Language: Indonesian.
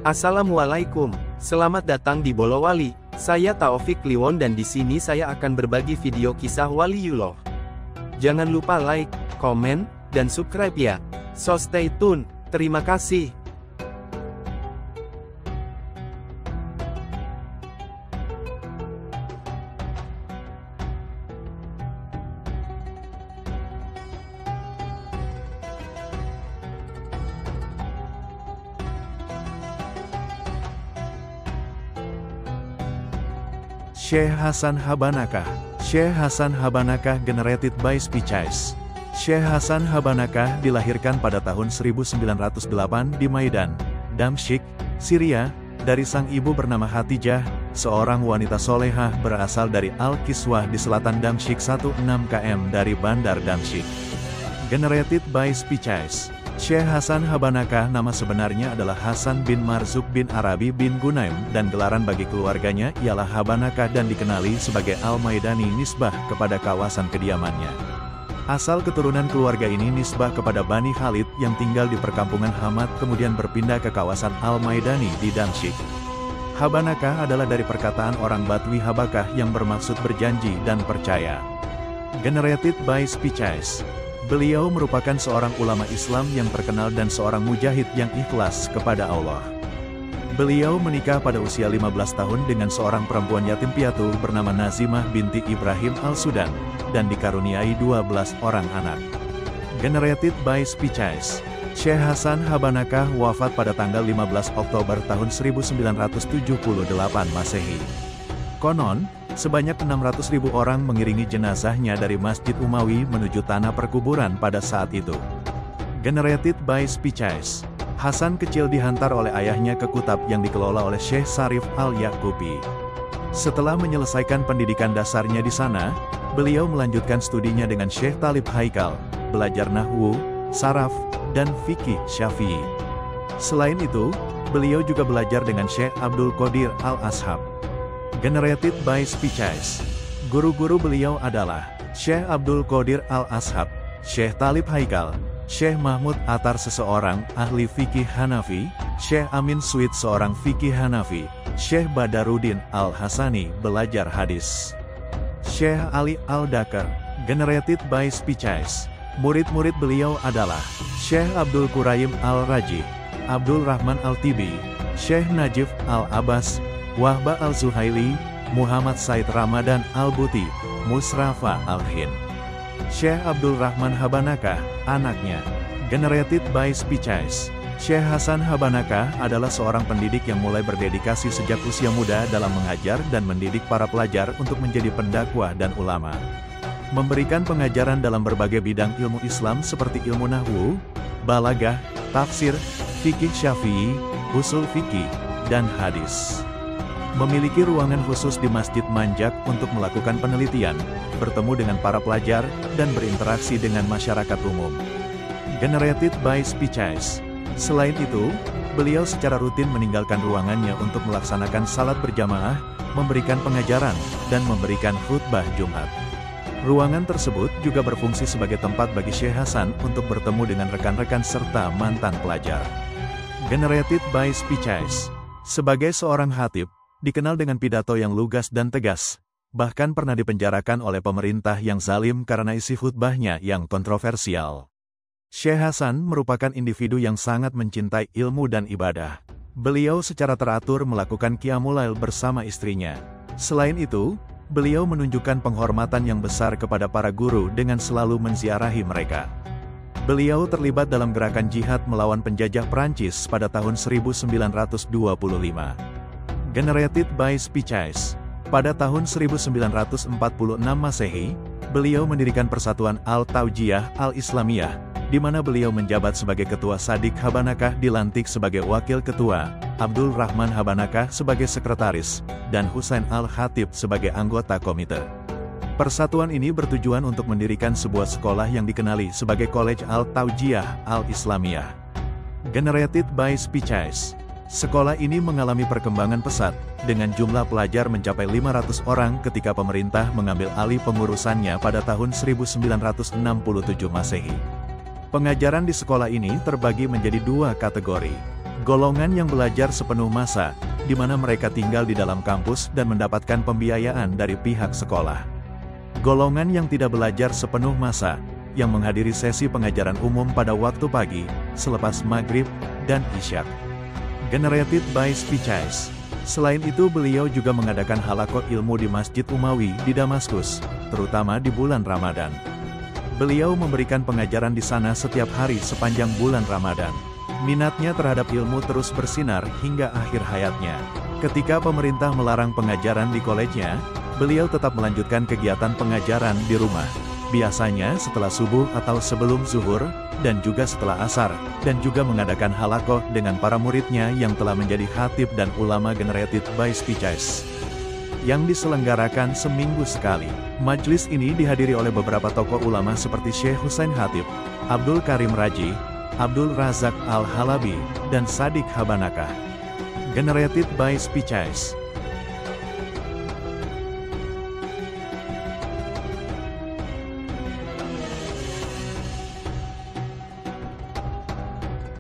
Assalamualaikum, selamat datang di Bolowali. Saya Taufik Kliwon dan di sini saya akan berbagi video kisah Waliullah. Jangan lupa like, komen, dan subscribe ya. So stay tune. Terima kasih. Syekh Hasan Habanakah. Syekh Hasan Habanakah generated by Spices. Syekh Hasan Habanakah dilahirkan pada tahun 1908 di Maidan, Damsyik, Syria, dari sang ibu bernama Hatijah, seorang wanita solehah berasal dari Al-Kiswah di selatan Damsyik 16 km dari Bandar Damsyik. Generated by Spices. Syekh Hasan Habanakah nama sebenarnya adalah Hasan bin Marzuk bin Arabi bin Gunaim dan gelaran bagi keluarganya ialah Habanakah dan dikenali sebagai Al-Maidani nisbah kepada kawasan kediamannya. Asal keturunan keluarga ini nisbah kepada Bani Khalid yang tinggal di perkampungan Hamad kemudian berpindah ke kawasan Al-Maidani di Damsyik. Habanakah adalah dari perkataan orang Badui Habakah yang bermaksud berjanji dan percaya. Generated by Spices. Beliau merupakan seorang ulama Islam yang terkenal dan seorang mujahid yang ikhlas kepada Allah. Beliau menikah pada usia 15 tahun dengan seorang perempuan yatim piatu bernama Nazimah binti Ibrahim Al-Sudan, dan dikaruniai 12 orang anak. Generated by Spices. Syekh Hasan Habanakah wafat pada tanggal 15 Oktober tahun 1978 Masehi. Konon, sebanyak 600.000 orang mengiringi jenazahnya dari Masjid Umawi menuju tanah perkuburan pada saat itu. Generated by Spices. Hasan kecil dihantar oleh ayahnya ke Kutab yang dikelola oleh Syekh Sarif Al-Yaqubi. Setelah menyelesaikan pendidikan dasarnya di sana, beliau melanjutkan studinya dengan Syekh Talib Haikal, belajar nahwu, saraf, dan fikih Syafi'i. Selain itu, beliau juga belajar dengan Syekh Abdul Qadir Al-Ashab. Generated by Spices. Guru-guru beliau adalah Syekh Abdul Qadir Al-Ashab, Syekh Talib Haikal, Syekh Mahmud Atar seseorang ahli fikih Hanafi, Syekh Amin Suid seorang fikih Hanafi, Syekh Badaruddin Al-Hasani belajar hadis. Syekh Ali Al-Dakar. Generated by Spices. Murid-murid beliau adalah Syekh Abdul Quraim Al-Raji, Abdul Rahman Al-Tibi, Syekh Najif Al-Abbas, Wahba Al-Zuhaili, Muhammad Said Ramadan Al-Buti, Musrafa Al-Hin. Syekh Abdul Rahman Habanakah, anaknya. Generated by Spices. Syekh Hasan Habanakah adalah seorang pendidik yang mulai berdedikasi sejak usia muda dalam mengajar dan mendidik para pelajar untuk menjadi pendakwah dan ulama. Memberikan pengajaran dalam berbagai bidang ilmu Islam seperti ilmu nahwu, balagah, tafsir, fikih Syafi'i, usul fikih, dan hadis. Memiliki ruangan khusus di Masjid Manjak untuk melakukan penelitian, bertemu dengan para pelajar, dan berinteraksi dengan masyarakat umum. Generated by Spices. Selain itu, beliau secara rutin meninggalkan ruangannya untuk melaksanakan salat berjamaah, memberikan pengajaran, dan memberikan khutbah Jumat. Ruangan tersebut juga berfungsi sebagai tempat bagi Syekh Hasan untuk bertemu dengan rekan-rekan serta mantan pelajar. Generated by Spices. Sebagai seorang khatib, dikenal dengan pidato yang lugas dan tegas, bahkan pernah dipenjarakan oleh pemerintah yang zalim karena isi khutbahnya yang kontroversial. Syekh Hasan merupakan individu yang sangat mencintai ilmu dan ibadah. Beliau secara teratur melakukan qiyamul lail bersama istrinya. Selain itu, beliau menunjukkan penghormatan yang besar kepada para guru dengan selalu menziarahi mereka. Beliau terlibat dalam gerakan jihad melawan penjajah Prancis pada tahun 1925. Generated by Spices. Pada tahun 1946 Masehi, beliau mendirikan Persatuan Al-Taujiyah Al-Islamiyah, di mana beliau menjabat sebagai ketua. Sadik Habanakah dilantik sebagai wakil ketua, Abdul Rahman Habanakah sebagai sekretaris, dan Husain Al-Khatib sebagai anggota komite. Persatuan ini bertujuan untuk mendirikan sebuah sekolah yang dikenali sebagai College Al-Taujiyah Al-Islamiyah. Generated by Spices. Sekolah ini mengalami perkembangan pesat, dengan jumlah pelajar mencapai 500 orang ketika pemerintah mengambil alih pengurusannya pada tahun 1967 Masehi. Pengajaran di sekolah ini terbagi menjadi dua kategori. Golongan yang belajar sepenuh masa, di mana mereka tinggal di dalam kampus dan mendapatkan pembiayaan dari pihak sekolah. Golongan yang tidak belajar sepenuh masa, yang menghadiri sesi pengajaran umum pada waktu pagi, selepas maghrib, dan isyak. Generated by Spices. Selain itu beliau juga mengadakan halaqah ilmu di Masjid Umawi di Damaskus, terutama di bulan Ramadan. Beliau memberikan pengajaran di sana setiap hari sepanjang bulan Ramadan. Minatnya terhadap ilmu terus bersinar hingga akhir hayatnya. Ketika pemerintah melarang pengajaran di kolejnya, beliau tetap melanjutkan kegiatan pengajaran di rumah. Biasanya setelah subuh atau sebelum zuhur, dan juga setelah asar, dan juga mengadakan halaqah dengan para muridnya yang telah menjadi khatib dan ulama generated by Spices, yang diselenggarakan seminggu sekali. Majelis ini dihadiri oleh beberapa tokoh ulama seperti Syekh Husain Khatib, Abdul Karim Raji, Abdul Razak Al-Halabi, dan Sadik Habanakah. Generated by Spices.